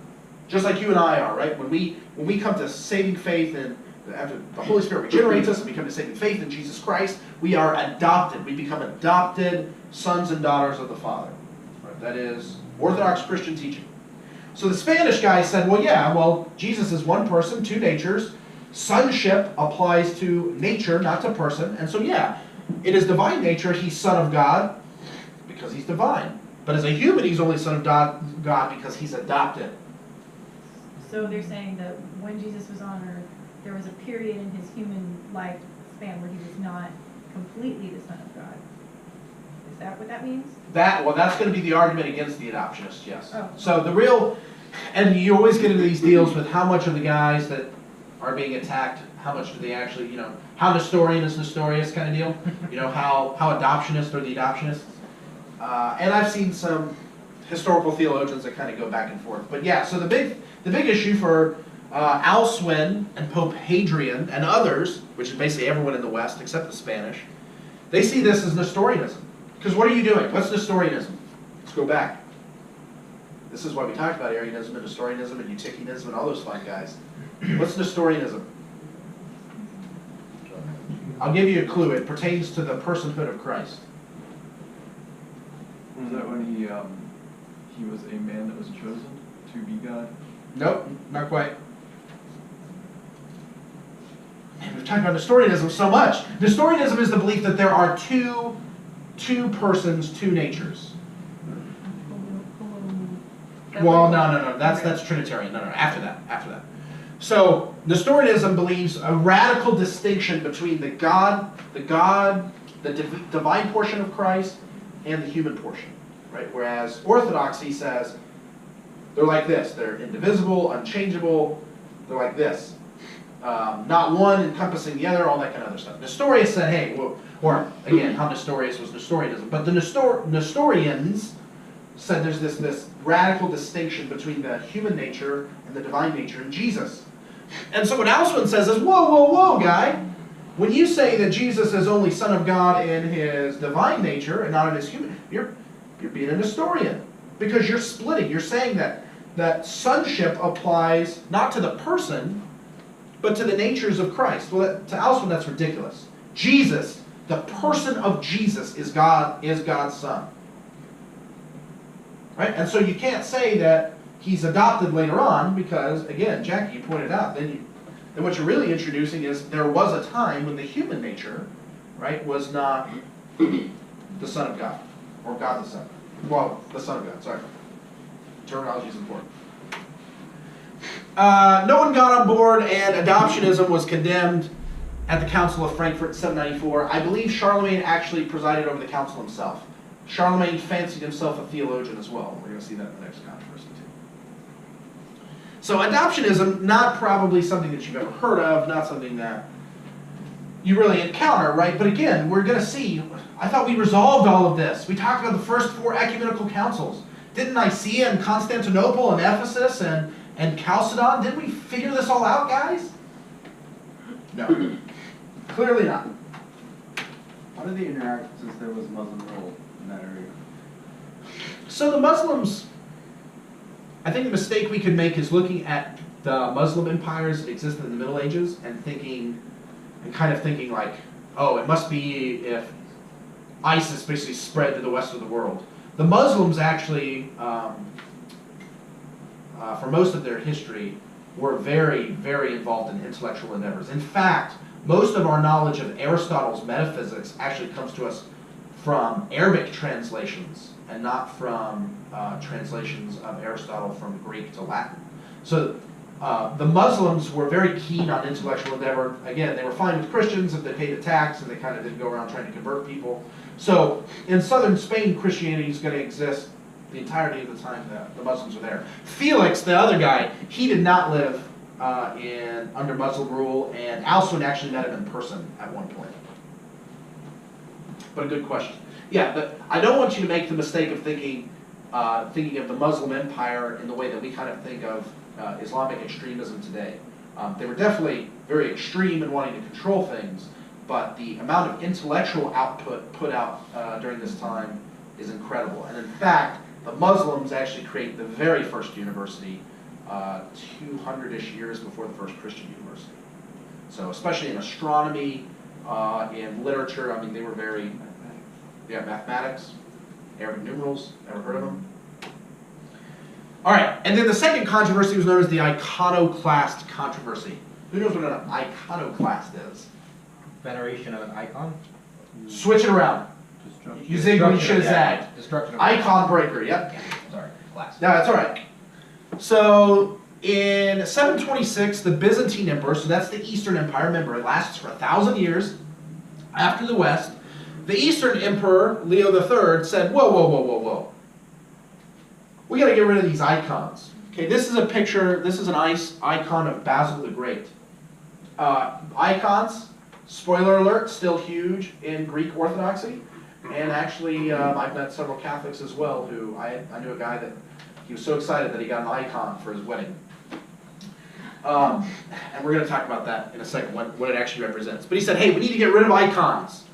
Just like you and I are, right? When we come to saving faith, and after the Holy Spirit regenerates us and we come to saving faith in Jesus Christ, we are adopted. We become adopted sons and daughters of the Father. Right? That is Orthodox Christian teaching. So the Spanish guy said, Jesus is one person, two natures. Sonship applies to nature, not to person. And so, in his divine nature, he's Son of God because he's divine. But as a human, he's only Son of God because he's adopted. So they're saying that when Jesus was on earth, there was a period in his human lifespan where he was not completely the Son of God. Is that what that means? That's going to be the argument against the adoptionists, yes. Oh. So and you always get into these deals with how much of the guys that are being attacked, how much do they actually, how Nestorian is Nestorius kind of deal, how adoptionist are the adoptionists. And I've seen some historical theologians that kind of go back and forth. But so the big issue for Alcuin and Pope Hadrian and others, which is basically everyone in the West except the Spanish, they see this as Nestorianism. Because what are you doing? What's Nestorianism? Let's go back. This is why we talked about Arianism and Nestorianism and Eutychianism and all those fun guys. What's Nestorianism? I'll give you a clue. It pertains to the personhood of Christ. Was that when he was a man that was chosen to be God? Nope, not quite. Man, we've talked about Nestorianism so much. Nestorianism is the belief that there are two persons, two natures. Well, no. That's Trinitarian. No. After that. So Nestorianism believes a radical distinction between the divine portion of Christ and the human portion, right? Whereas Orthodoxy says they're like this: they're indivisible, unchangeable. They're like this, not one encompassing the other, all that kind of other stuff. Nestorius said, hey, well, or again, how Nestorius was Nestorianism, but the Nestorians said there's this radical distinction between the human nature and the divine nature in Jesus. And so what Alcuin says is, whoa, guy. When you say that Jesus is only Son of God in his divine nature and not in his human, you're being a Nestorian. Because you're splitting. You're saying that sonship applies not to the person, but to the natures of Christ. Well, to Alcuin, that's ridiculous. Jesus, the person of Jesus is God's Son. Right? And so you can't say that he's adopted later on, because, again, Jackie, you pointed out, then what you're really introducing is there was a time when the human nature, right, was not the Son of God, or God the Son. Well, the Son of God, sorry. Terminology is important. No one got on board, and adoptionism was condemned at the Council of Frankfurt in 794. I believe Charlemagne actually presided over the council himself. Charlemagne fancied himself a theologian as well. We're going to see that in the next controversy too. So adoptionism, not probably something that you've ever heard of, not something that you really encounter, right? But again, we're going to see, I thought we resolved all of this. We talked about the first 4 ecumenical councils. Didn't Nicaea and Constantinople and Ephesus and Chalcedon, didn't we figure this all out, guys? No. Clearly not. How did they interact since there was Muslim rule in that area? So the Muslims, I think the mistake we could make is looking at the Muslim empires that existed in the Middle Ages and kind of thinking like, oh, it must be if ISIS basically spread to the west of the world. The Muslims actually, for most of their history, were very, very involved in intellectual endeavors. In fact, most of our knowledge of Aristotle's metaphysics actually comes to us from Arabic translations and not from translations of Aristotle from Greek to Latin. So the Muslims were very keen on intellectual endeavor. Again, they were fine with Christians if they paid a tax and they kind of didn't go around trying to convert people. So in southern Spain, Christianity is going to exist the entirety of the time that the Muslims are there. Felix, the other guy, he did not live under Muslim rule, and Alcuin actually met him in person at one point. But a good question. Yeah, but I don't want you to make the mistake of thinking of the Muslim Empire in the way that we kind of think of Islamic extremism today. They were definitely very extreme in wanting to control things, but the amount of intellectual output put out during this time is incredible. And in fact, the Muslims actually created the very first university 200-ish years before the first Christian university. So especially in astronomy, in literature, I mean, they were very, mathematics, Arabic numerals, ever heard of them? All right, and then the second controversy was known as the iconoclast controversy. Who knows what an iconoclast is? Veneration of an icon? Switch it around. You zig when you should have zagged. Destruction of Icon breaker, yep. Sorry, class. No, that's all right. So in 726, the Byzantine Emperor, so that's the Eastern Empire, remember it lasts for 1,000 years after the West, the Eastern Emperor, Leo III, said, whoa. We got to get rid of these icons. Okay, this is a picture, this is an icon of Basil the Great. Icons, spoiler alert, still huge in Greek Orthodoxy. And actually, I've met several Catholics as well who, I knew a guy that he was so excited that he got an icon for his wedding. And we're going to talk about that in a second, what it actually represents. But he said, hey, we need to get rid of icons.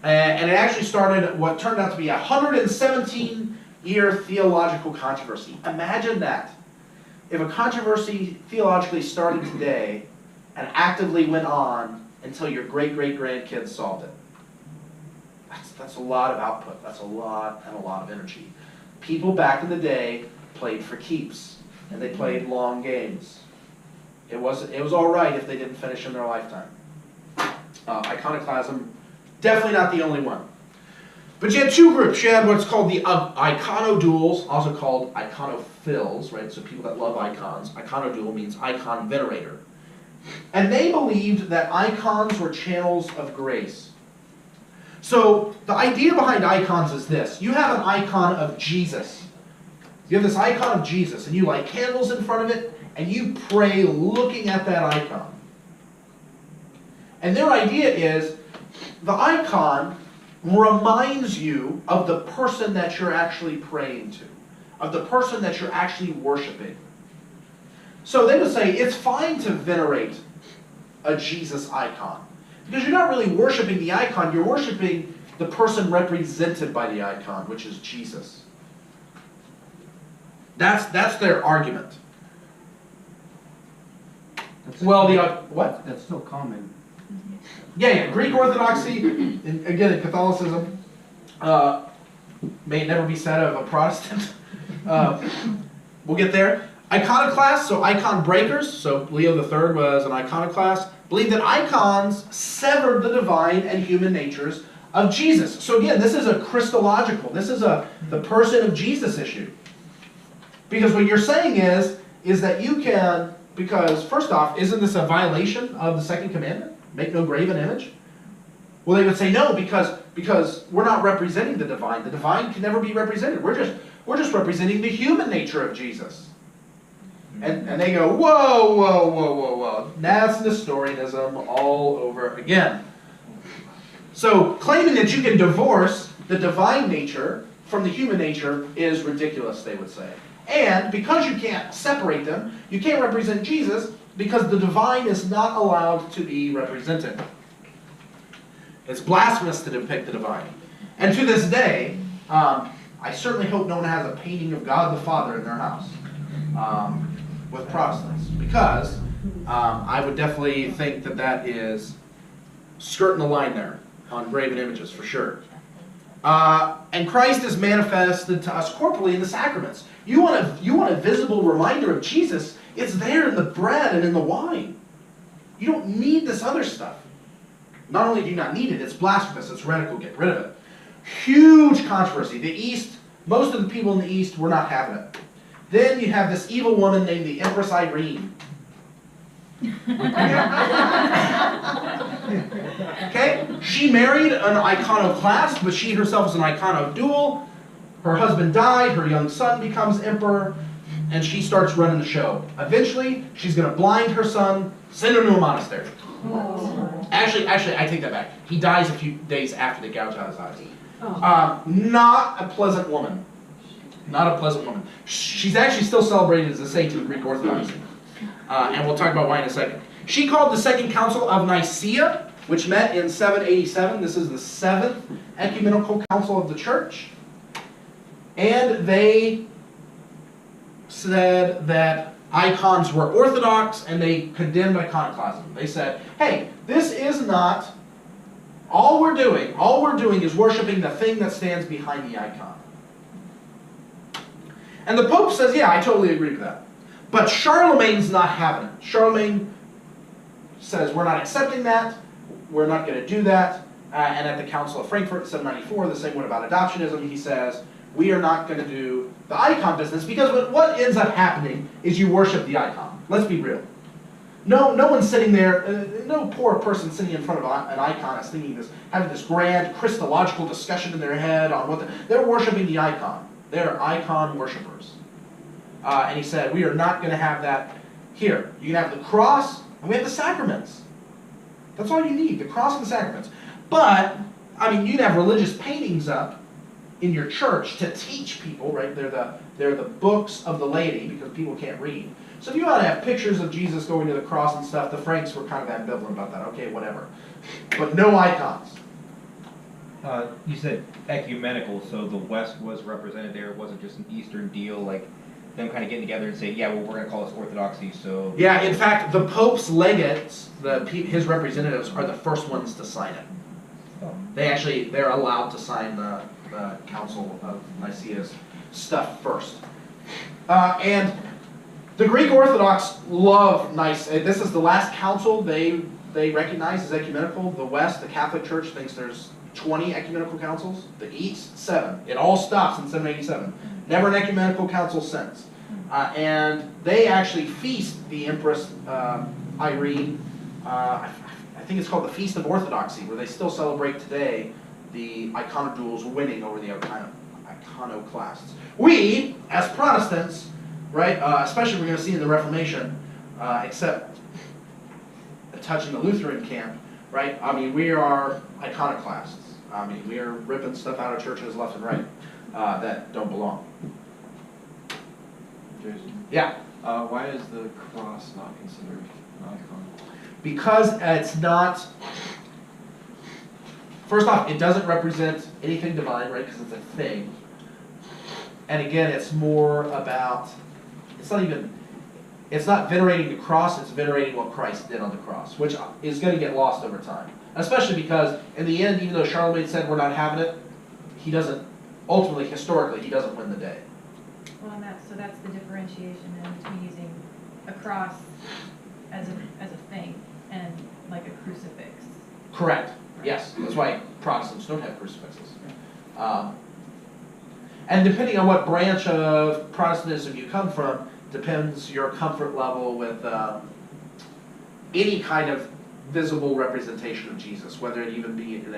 And it actually started what turned out to be a 117-year theological controversy. Imagine that. If a controversy theologically started today and actively went on until your great-great-grandkids solved it. That's a lot of output. That's a lot of energy. People back in the day played for keeps, and they played long games. It was all right if they didn't finish in their lifetime. Iconoclasm, definitely not the only one. But you had two groups. You had what's called the iconodules, also called iconophils, right? So people that love icons. Iconodule means icon venerator. And they believed that icons were channels of grace. So the idea behind icons is this. You have an icon of Jesus. You have this icon of Jesus, and you light candles in front of it, and you pray looking at that icon. And their idea is the icon reminds you of the person that you're actually praying to, of the person that you're actually worshiping. So they would say it's fine to venerate a Jesus icon, because you're not really worshiping the icon, you're worshiping the person represented by the icon, which is Jesus. That's their argument. Well, what? That's still common. Yeah, Greek Orthodoxy, and again in Catholicism, may never be said of a Protestant. We'll get there. Iconoclasts, so icon breakers, so Leo III was an iconoclast, believed that icons severed the divine and human natures of Jesus. So again, this is a Christological, this is the person of Jesus issue. Because what you're saying is that you can, because first off, isn't this a violation of the second commandment? Make no graven image? Well, they would say no, because we're not representing the divine. The divine can never be represented. We're just representing the human nature of Jesus. And they go, whoa. That's Nestorianism all over again. So claiming that you can divorce the divine nature from the human nature is ridiculous, they would say. And because you can't separate them, you can't represent Jesus because the divine is not allowed to be represented. It's blasphemous to depict the divine. And to this day, I certainly hope no one has a painting of God the Father in their house with Protestants, because I would definitely think that that is skirting the line there on graven images for sure. And Christ is manifested to us corporally in the sacraments. You want a visible reminder of Jesus, it's there in the bread and in the wine. You don't need this other stuff. Not only do you not need it, it's blasphemous, it's heretical, get rid of it. Huge controversy. The East, most of the people in the East were not having it. Then you have this evil woman named the Empress Irene. Okay? She married an iconoclast, but she herself is an iconodule. Her husband died, her young son becomes emperor, and she starts running the show. Eventually, she's going to blind her son, send him to a monastery. Actually, I take that back. He dies a few days after they gouge out his eyes. Not a pleasant woman. Not a pleasant woman. She's actually still celebrated as a saint in the Greek Orthodoxy. And we'll talk about why in a second. She called the Second Council of Nicaea, which met in 787. This is the 7th ecumenical council of the church. And they said that icons were orthodox, and they condemned iconoclasm. They said, hey, this is not, all we're doing is worshiping the thing that stands behind the icon. And the Pope says, yeah, I totally agree with that. But Charlemagne's not having it. Charlemagne says, we're not accepting that, we're not going to do that. And at the Council of Frankfurt in 794, the same one about adoptionism, he says, we are not going to do the icon business, because what ends up happening is you worship the icon. Let's be real. No one's sitting there, no poor person sitting in front of an icon is thinking this, having this grand Christological discussion in their head on what they're worshiping the icon. They're icon worshipers. And he said, we are not going to have that here. You can have the cross, and we have the sacraments. That's all you need, the cross and the sacraments. But, I mean, you can have religious paintings up in your church to teach people, right? They're the books of the laity, because people can't read. So if you want to have pictures of Jesus going to the cross and stuff, the Franks were kind of ambivalent about that. Okay, whatever. But no icons. You said ecumenical, so the West was represented there. It wasn't just an Eastern deal, like them kind of getting together and saying, yeah, well, we're going to call this Orthodoxy, so... Yeah, in fact, the Pope's legates, his representatives, are the first ones to sign it. Oh. They're allowed to sign the Council of Nicaea's stuff first. And the Greek Orthodox love Nicaea. This is the last council. They they recognize as ecumenical. The West, the Catholic Church, thinks there's 20 ecumenical councils. The East, 7. It all stops in 787. Never an ecumenical council since. And they actually feast the Empress Irene. I think it's called the Feast of Orthodoxy, where they still celebrate today the iconodules winning over the iconoclasts. We, as Protestants, right, especially we're going to see in the Reformation, except touching the Lutheran camp, right? I mean, we are iconoclasts. I mean, we are ripping stuff out of churches left and right that don't belong. Jason, Yeah, why is the cross not considered an icon? because it's not. First off, it doesn't represent anything divine, right? Because it's a thing. And again, it's more about. It's not venerating the cross, it's venerating what Christ did on the cross, which is going to get lost over time. Especially because, in the end, even though Charlemagne said we're not having it, he doesn't, ultimately, historically, he doesn't win the day. Well, and so that's the differentiation then between using a cross as a thing and like a crucifix. Correct, yes. That's why Protestants don't have crucifixes. And depending on what branch of Protestantism you come from, depends your comfort level with any kind of visible representation of Jesus, whether it even be in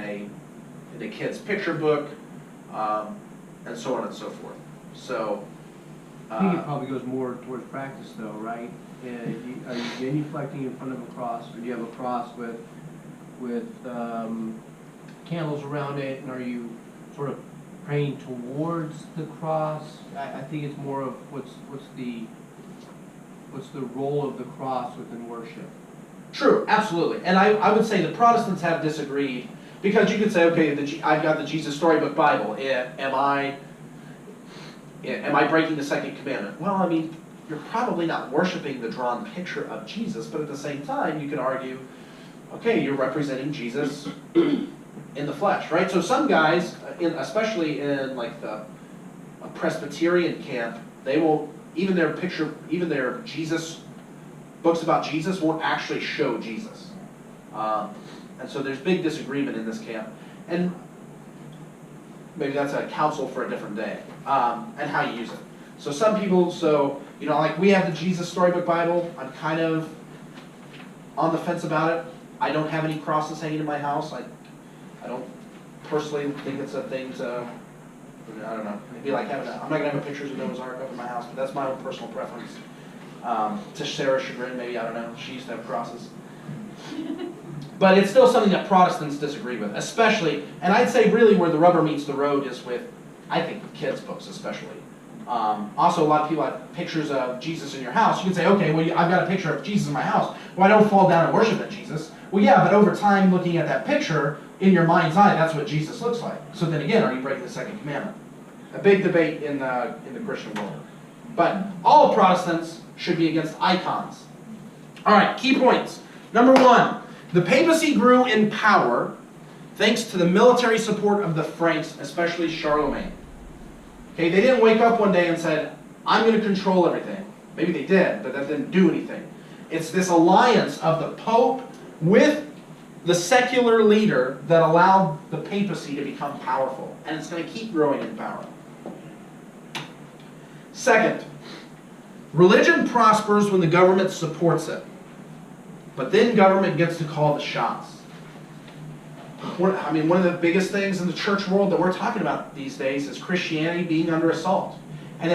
a kid's picture book, and so on and so forth. So, I think it probably goes more towards practice though, right? Are you genuflecting in front of a cross, or do you have a cross with candles around it, and are you sort of praying towards the cross? I think it's more of what's the role of the cross within worship. true, absolutely. And I would say the Protestants have disagreed, because you could say, okay, I've got the Jesus Storybook Bible. Am I breaking the second commandment? Well, I mean, you're probably not worshiping the drawn picture of Jesus, but at the same time, you could argue, okay, you're representing Jesus in the flesh, right? So some guys, especially in like a Presbyterian camp, they will, even their Jesus, books about Jesus won't actually show Jesus. And so there's big disagreement in this camp. And maybe that's a counsel for a different day, and how you use it. So some people, like we have the Jesus Storybook Bible, I'm kind of on the fence about it. I don't have any crosses hanging in my house. I don't personally think it's a thing to, I don't know, it'd be like having I'm not going to have pictures of Noah's Ark up in my house, but that's my own personal preference. To Sarah's chagrin, maybe, I don't know, she used to have crosses. But it's still something that Protestants disagree with, especially, and I'd say really where the rubber meets the road is with, I think, kids' books especially. Also, a lot of people have pictures of Jesus in your house. You can say, okay, well, I've got a picture of Jesus in my house. Well, I don't fall down and worship at Jesus. Well, yeah, but over time, looking at that picture, in your mind's eye, that's what Jesus looks like. So then again, are you breaking the second commandment? A big debate in the Christian world. But all Protestants should be against icons. All right, key points. Number 1, the papacy grew in power thanks to the military support of the Franks, especially Charlemagne. Okay, they didn't wake up one day and said, I'm going to control everything. Maybe they did, but that didn't do anything. It's this alliance of the Pope with the secular leader that allowed the papacy to become powerful. And it's going to keep growing in power. Second, religion prospers when the government supports it. But then government gets to call the shots. One of the biggest things in the church world that we're talking about these days is Christianity being under assault. And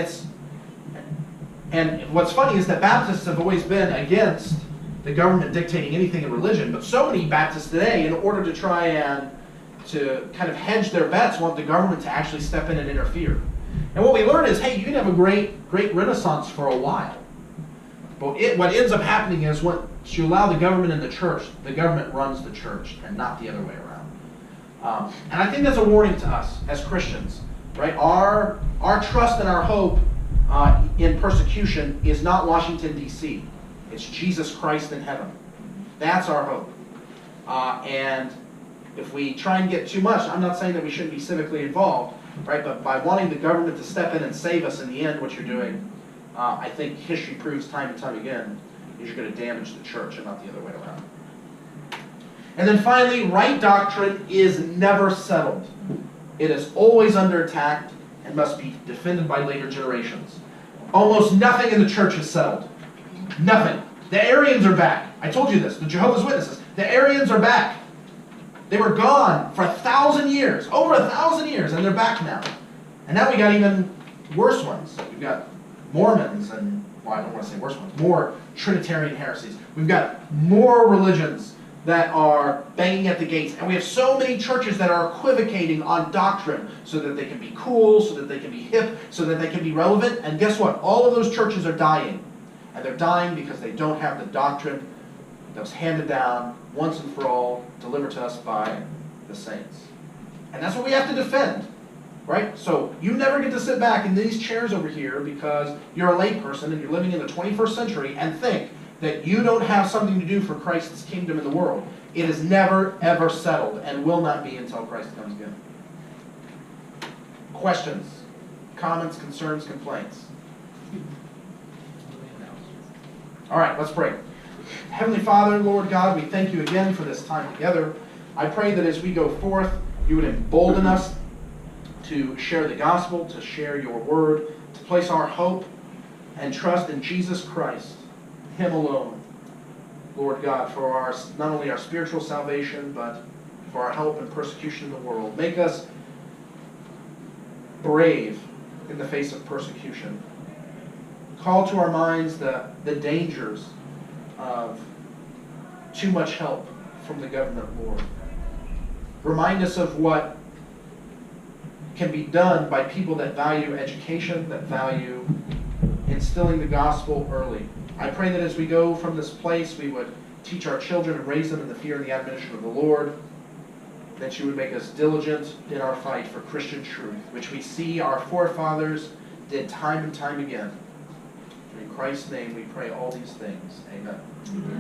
what's funny is that Baptists have always been against the government dictating anything in religion, but so many Baptists today, in order to try and to kind of hedge their bets, want the government to actually step in and interfere. And what we learn is, hey, you can have a great renaissance for a while. But what ends up happening is once you allow the government in the government runs the church and not the other way around. And I think that's a warning to us as Christians, right? Our trust and our hope in persecution is not Washington, D.C. It's Jesus Christ in heaven. That's our hope. And if we try and get too much, I'm not saying that we shouldn't be civically involved, right? But by wanting the government to step in and save us in the end, what you're doing, I think history proves time and time again, is you're going to damage the church and not the other way around. And then finally, right doctrine is never settled. It is always under attack and must be defended by later generations. Almost nothing in the church is settled. Nothing. The Arians are back. I told you this, the Jehovah's Witnesses. The Arians are back. They were gone for 1,000 years, over 1,000 years, and they're back now. And now we got even worse ones. We've got Mormons and, well, I don't want to say worse ones, more Trinitarian heresies. We've got more religions that are banging at the gates. And we have so many churches that are equivocating on doctrine so that they can be cool, so that they can be hip, so that they can be relevant. And guess what? All of those churches are dying. And they're dying because they don't have the doctrine that was handed down once and for all, delivered to us by the saints. And that's what we have to defend, right? So you never get to sit back in these chairs over here because you're a layperson and you're living in the 21st century and think that you don't have something to do for Christ's kingdom in the world. It is never, ever settled and will not be until Christ comes again. Questions, comments, concerns, complaints? All right, let's pray. Heavenly Father, Lord God, we thank you again for this time together. I pray that as we go forth, you would embolden us to share the gospel, to share your word, to place our hope and trust in Jesus Christ, him alone, Lord God, for our not only our spiritual salvation, but for our help in persecution in the world. Make us brave in the face of persecution. Call to our minds the dangers of too much help from the government, Lord. Remind us of what can be done by people that value education, that value instilling the gospel early. I pray that as we go from this place, we would teach our children and raise them in the fear and the admonition of the Lord, that you would make us diligent in our fight for Christian truth, which we see our forefathers did time and time again. In Christ's name we pray all these things. Amen.